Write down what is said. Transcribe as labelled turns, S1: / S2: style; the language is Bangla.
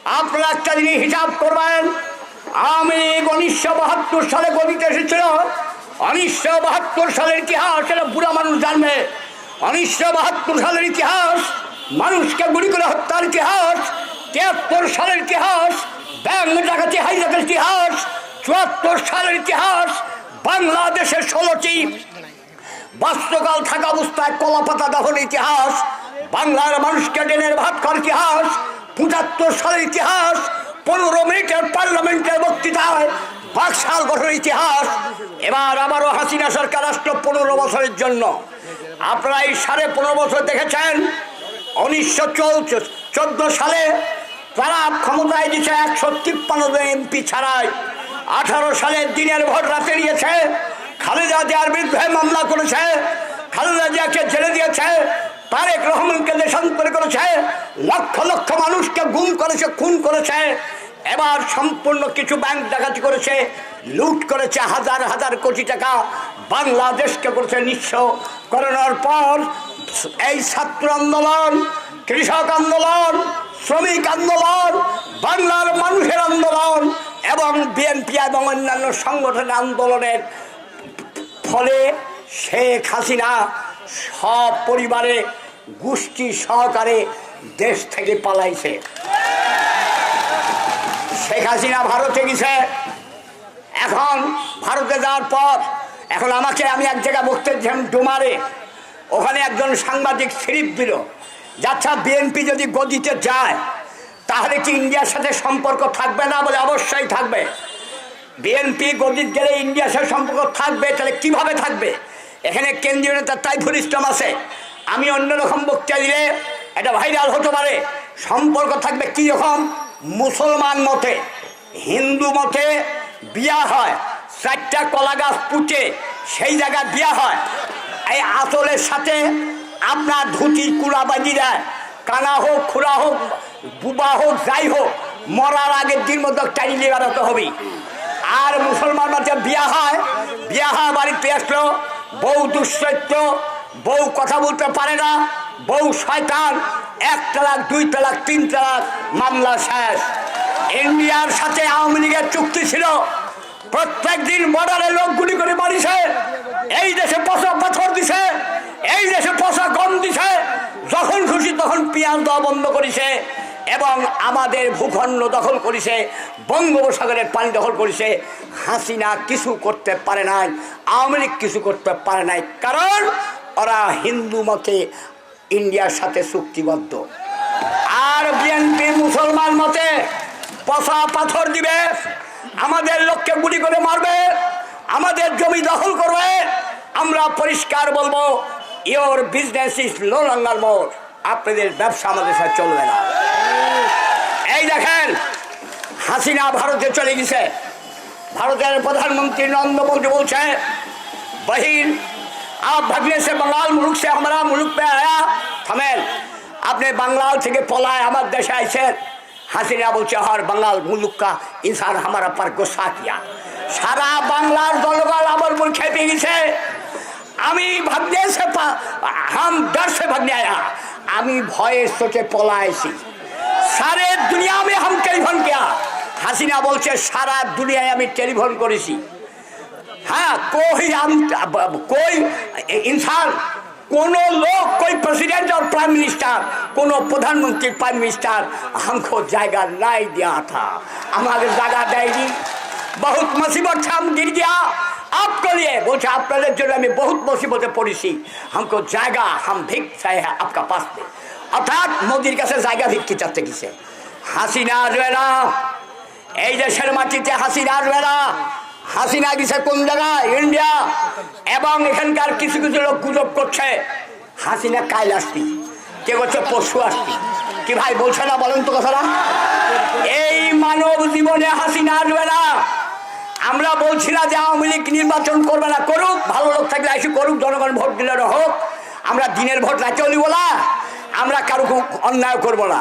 S1: আপনারা একটা জিনিস হিসাব করবেন, আমি 1972 সালে গদিতে এসেছিল। 1972 সালের ইতিহাস এটা বুড়া মানুষ জানবে। 1972 সালের ইতিহাস মানুষকে গুলি করে হত্যার ইতিহাস, 73 সালের ইতিহাস ব্যাংক ডাকাতি হাইজাকের ইতিহাস, 74 সালের ইতিহাস বাংলাদেশের 16টি বাস্যকাল থাকা অবস্থায় কলাপাতা দখলের ইতিহাস, বাংলার মানুষকে ডেনের ভাত খাওয়ার ইতিহাস, 75 সালের ইতিহাস 15 মিনিটের পার্লামেন্টের বক্তৃতায় বাকশাল গঠনের ইতিহাস। এবার আবারও হাসিনা সরকার রাষ্ট্র 15 বছরের জন্য। আপনারা এই 15.5 বছর দেখেছেন। 1914 সালে তারা ক্ষমতায় দিয়েছে 153 জন এমপি ছাড়াই। 18 সালে দিনের ভোট রাতে নিয়েছে, খালেদা জিয়ার বিরুদ্ধে মামলা করেছে, খালেদা জিয়াকে জেলে দিয়েছে, তারেক রহমানকে দেশান্তর করেছে, লক্ষ লক্ষ মানুষকে গুম করেছে, খুন করেছে। এবার সম্পূর্ণ কিছু ব্যাংক ডাকাতি করেছে, লুট করেছে হাজার হাজার কোটি টাকা, বাংলাদেশকে করেছে নিঃস্ব করানোর পর এই ছাত্র আন্দোলন, কৃষক আন্দোলন, শ্রমিক আন্দোলন, বাংলার মানুষের আন্দোলন এবং বিএনপি এবং অন্যান্য সংগঠনের আন্দোলনের ফলে শেখ হাসিনা সব পরিবারে গোষ্ঠী সহকারে দেশ থেকে পালাইছে। শেখ হাসিনা ভারতে গেছে। এখন ভারতে যাওয়ার পর এখন আমি এক জায়গায় বসতে ডোমারে, ওখানে একজন সাংবাদিক স্লিপ দিল, যাচ্ছা বিএনপি যদি গদিতে যায় তাহলে কি ইন্ডিয়ার সাথে সম্পর্ক থাকবে না? বলে অবশ্যই থাকবে। বিএনপি গদিতে গেলে ইন্ডিয়ার সাথে সম্পর্ক থাকবে, তাহলে কিভাবে থাকবে? এখানে কেন্দ্রীয় নেতা তাইফুল ইসলাম আছে, আমি অন্যরকম বক্তৃতা দিলে এটা ভাইরাল হতে পারে। সম্পর্ক থাকবে কি রকম? মুসলমান মতে, হিন্দু মতে বিয়া হয়, 4টা কলা গাছ পুঁতে সেই জায়গায় বিয়া হয়। এই আঁচলের সাথে আপনার ধুতি কুড়া বাজি দেয়, কানা হোক, খুড়া হোক, বুবা হোক, যাই হোক, মরার আগের দিন মতো টাইলি বেড়াতে হবে। আর মুসলমান মতে বিয়া হয়, বাড়িতে আসলো, বউ দুশ্চরিত্র, বউ কথা বলতে পারে না, বউ শয়তান, 1 তালাক 2 তালাক 3 তালাক, মামলা শেষ। ইন্ডিয়ার সাথে আওয়ামী লীগের চুক্তি ছিল, প্রত্যেক দিন বর্ডারে লোক গুলি করে মারিছে, এই দেশে পচা পাথর দিছে, এই দেশে পচা গম দিছে, যখন খুশি তখন পেঁয়াজ দেওয়া বন্ধ করেছে এবং আমাদের ভূখণ্ড দখল করেছে, বঙ্গোপসাগরের পানি দখল করেছে। হাসিনা কিছু করতে পারে নাই, আওয়ামী লীগ কিছু করতে পারে নাই, কারণ ওরা হিন্দু মতে ইন্ডিয়ার সাথে চুক্তিবদ্ধ। আর বিএনপি মুসলমান মতে পচা পাথর দিবে, আমাদের লোককে গুলি করে মারবে, আমাদের জমি দখল করবে। আমরা পরিষ্কার বলবো, your business is no longer more, আপনাদের ব্যবসা আমাদের সাথে চলবে না। এই দেখেন, হাসিনা ভারতে চলে গেছে। ভারতের প্রধানমন্ত্রী নরেন্দ্র মোদী বলছে, बहिन आप भागने से बंगाल मुल्क से हमारा मुल्क पे आया, थमेन आपने बंगाल থেকে পলায় আমার দেশে আইছেন। হাসিনা বলছে, হর বাঙাল মুলুক কা ইনসান हमारा पर गुस्सा किया। সারা বাংলার জনগণ আমার উপর খেপে গেছে। আমি ভাগনে से हम डर से भागने आया, আমি ভয়ের চোটে পলাইছি। সারা দুনিয়া में हम টেলিফোন किया। হাসিনা বলছে, সারা দুনিয়ায় আমি টেলিফোন করেছি। हाँ, कोई इंसान, कोनो लोग, कोई प्रेसिडेंट और प्राइम मिनिस्टर, कोनो प्रधानमंत्री प्राइम मिनिस्टर हमको जगह नहीं दिया था, हमारे जगह देगी। बहुत मुसीबत से हम गिर गया आपके लिए, बोलते आपके जो मैं बहुत मुसीबतें पड़ी सी, हमको जगह हम भिक चाहे है आपका पास में। अर्थात मोदी का से जगह भिक की चाहते किसे हासिना आसबेना, এই দেশের মাটিতে হাসিনা আসবে না। হাসিনা গেছে কোন জায়গায়? ইন্ডিয়া। এবং এখানকার কিছু কিছু লোক গুজব করছে হাসিনা কাল আসবি, কে বলছে পশু আসবি। কি ভাই বলছে না? বলেন তো কথাটা। এই মানব জীবনে হাসিনা আসবে না। আমরা বলছি না যে আওয়ামী লীগ নির্বাচন করবে না, করুক, ভালো লোক থাকলে এসে করুক, জনগণ ভোট দিলে হোক। আমরা দিনের ভোট রাতেও নিব না, আমরা কারো অন্যায় করবো না।